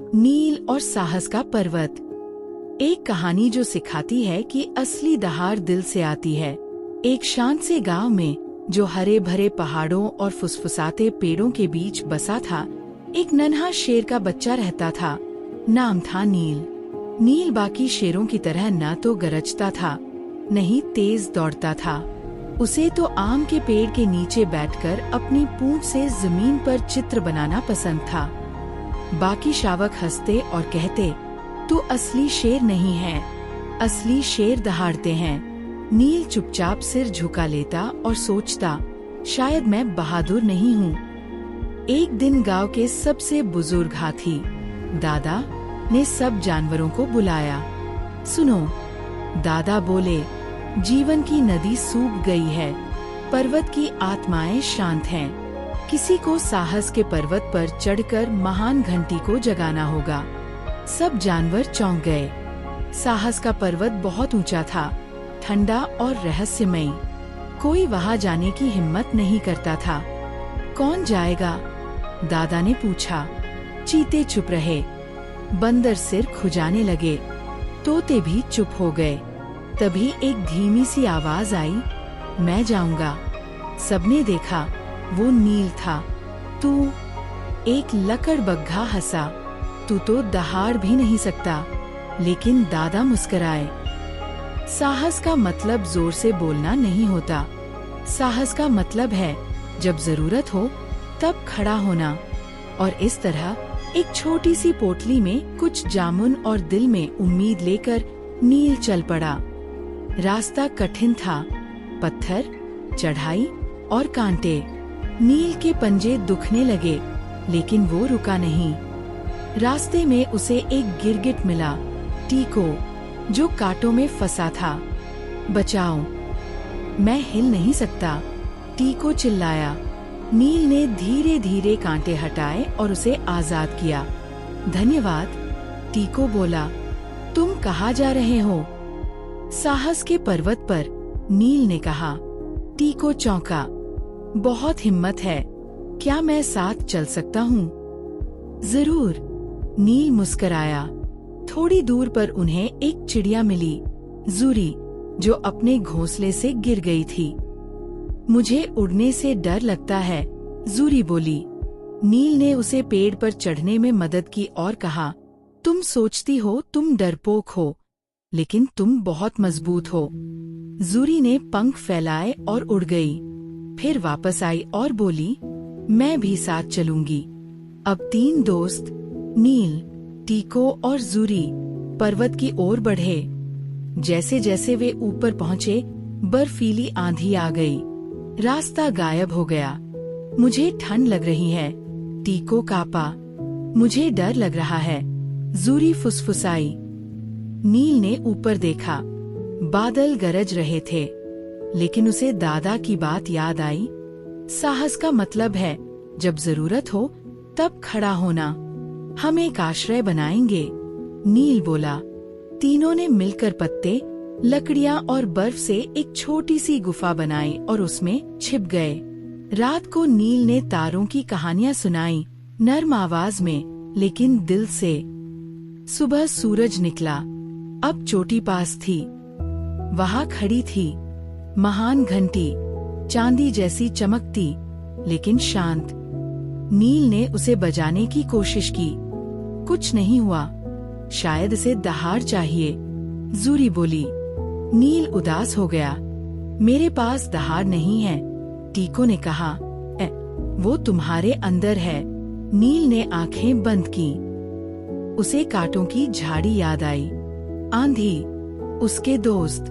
नील और साहस का पर्वत। एक कहानी जो सिखाती है कि असली दहाड़ दिल से आती है। एक शांत से गांव में, जो हरे भरे पहाड़ों और फुसफुसाते पेड़ों के बीच बसा था, एक नन्हा शेर का बच्चा रहता था। नाम था नील। नील बाकी शेरों की तरह न तो गरजता था, न ही तेज दौड़ता था। उसे तो आम के पेड़ के नीचे बैठकर अपनी पूंछ से जमीन पर चित्र बनाना पसंद था। बाकी शावक हंसते और कहते, तू असली शेर नहीं है, असली शेर दहाड़ते हैं। नील चुपचाप सिर झुका लेता और सोचता, शायद मैं बहादुर नहीं हूँ। एक दिन गांव के सबसे बुजुर्ग हाथी दादा ने सब जानवरों को बुलाया। सुनो, दादा बोले, जीवन की नदी सूख गई है, पर्वत की आत्माएं शांत हैं। किसी को साहस के पर्वत पर चढ़कर महान घंटी को जगाना होगा। सब जानवर चौंक गए। साहस का पर्वत बहुत ऊंचा था, ठंडा और रहस्यमयी। कोई वहां जाने की हिम्मत नहीं करता था। कौन जाएगा? दादा ने पूछा। चीते चुप रहे, बंदर सिर खुजाने लगे, तोते भी चुप हो गए। तभी एक धीमी सी आवाज आई, मैं जाऊंगा। सबने देखा, वो नील था। तू? एक लकड़बग्घा हंसा। तू तो दहाड़ भी नहीं सकता। लेकिन दादा मुस्कुराए। साहस का मतलब जोर से बोलना नहीं होता। साहस का मतलब है जब जरूरत हो तब खड़ा होना। और इस तरह एक छोटी सी पोटली में कुछ जामुन और दिल में उम्मीद लेकर नील चल पड़ा। रास्ता कठिन था, पत्थर, चढ़ाई और कांटे। नील के पंजे दुखने लगे, लेकिन वो रुका नहीं। रास्ते में उसे एक गिरगिट मिला, टीको, जो कांटों में फंसा था। बचाओ, मैं हिल नहीं सकता, टीको चिल्लाया। नील ने धीरे धीरे कांटे हटाए और उसे आजाद किया। धन्यवाद, टीको बोला। तुम कहाँ जा रहे हो? साहस के पर्वत पर, नील ने कहा। टीको चौंका। बहुत हिम्मत है, क्या मैं साथ चल सकता हूँ? जरूर, नील मुस्कराया। थोड़ी दूर पर उन्हें एक चिड़िया मिली, जूरी, जो अपने घोंसले से गिर गई थी। मुझे उड़ने से डर लगता है, जूरी बोली। नील ने उसे पेड़ पर चढ़ने में मदद की और कहा, तुम सोचती हो तुम डरपोक हो, लेकिन तुम बहुत मजबूत हो। जूरी ने पंख फैलाए और उड़ गई। फिर वापस आई और बोली, मैं भी साथ चलूंगी। अब तीन दोस्त, नील, टीको और जूरी, पर्वत की ओर बढ़े। जैसे जैसे वे ऊपर पहुँचे, बर्फीली आंधी आ गई। रास्ता गायब हो गया। मुझे ठंड लग रही है, टीको कांपा। मुझे डर लग रहा है, जूरी फुसफुसाई। नील ने ऊपर देखा, बादल गरज रहे थे, लेकिन उसे दादा की बात याद आई। साहस का मतलब है जब जरूरत हो तब खड़ा होना। हम एक आश्रय बनाएंगे, नील बोला। तीनों ने मिलकर पत्ते, लकड़ियां और बर्फ से एक छोटी सी गुफा बनाई और उसमें छिप गए। रात को नील ने तारों की कहानियां सुनाई, नर्म आवाज में, लेकिन दिल से। सुबह सूरज निकला। अब चोटी पास थी। वहां खड़ी थी महान घंटी, चांदी जैसी चमकती, लेकिन शांत। नील ने उसे बजाने की कोशिश की। कुछ नहीं हुआ। शायद इसे दहाड़ चाहिए, जूरी बोली। नील उदास हो गया। मेरे पास दहाड़ नहीं है, टीको ने कहा। वो तुम्हारे अंदर है। नील ने आंखें बंद की। उसे कांटों की झाड़ी याद आई, आंधी, उसके दोस्त,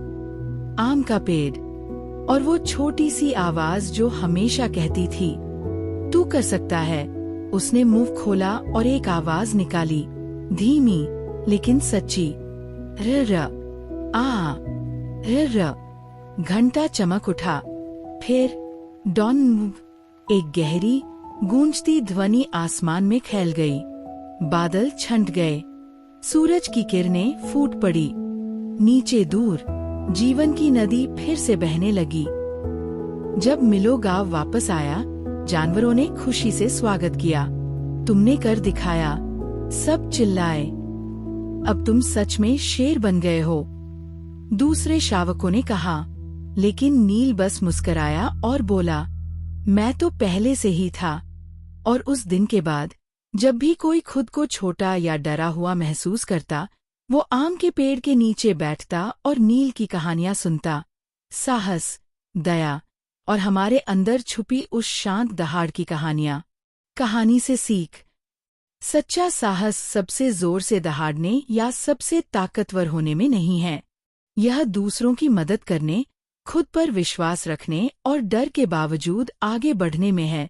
आम का पेड़, और वो छोटी सी आवाज जो हमेशा कहती थी, तू कर सकता है। उसने मुंह खोला और एक आवाज निकाली, धीमी लेकिन सच्ची, र र आ र र। घंटा चमक उठा। फिर डॉन, एक गहरी गूंजती ध्वनि आसमान में फैल गई। बादल छंट गए। सूरज की किरणें फूट पड़ी। नीचे दूर जीवन की नदी फिर से बहने लगी। जब मिलो गांव वापस आया, जानवरों ने खुशी से स्वागत किया। तुमने कर दिखाया, सब चिल्लाए, अब तुम सच में शेर बन गए हो। दूसरे शावकों ने कहा, लेकिन नील बस मुस्कराया और बोला, मैं तो पहले से ही था। और उस दिन के बाद जब भी कोई खुद को छोटा या डरा हुआ महसूस करता, वो आम के पेड़ के नीचे बैठता और नील की कहानियां सुनता। साहस, दया और हमारे अंदर छुपी उस शांत दहाड़ की कहानियां। कहानी से सीख। सच्चा साहस सबसे जोर से दहाड़ने या सबसे ताकतवर होने में नहीं है। यह दूसरों की मदद करने, खुद पर विश्वास रखने और डर के बावजूद आगे बढ़ने में है।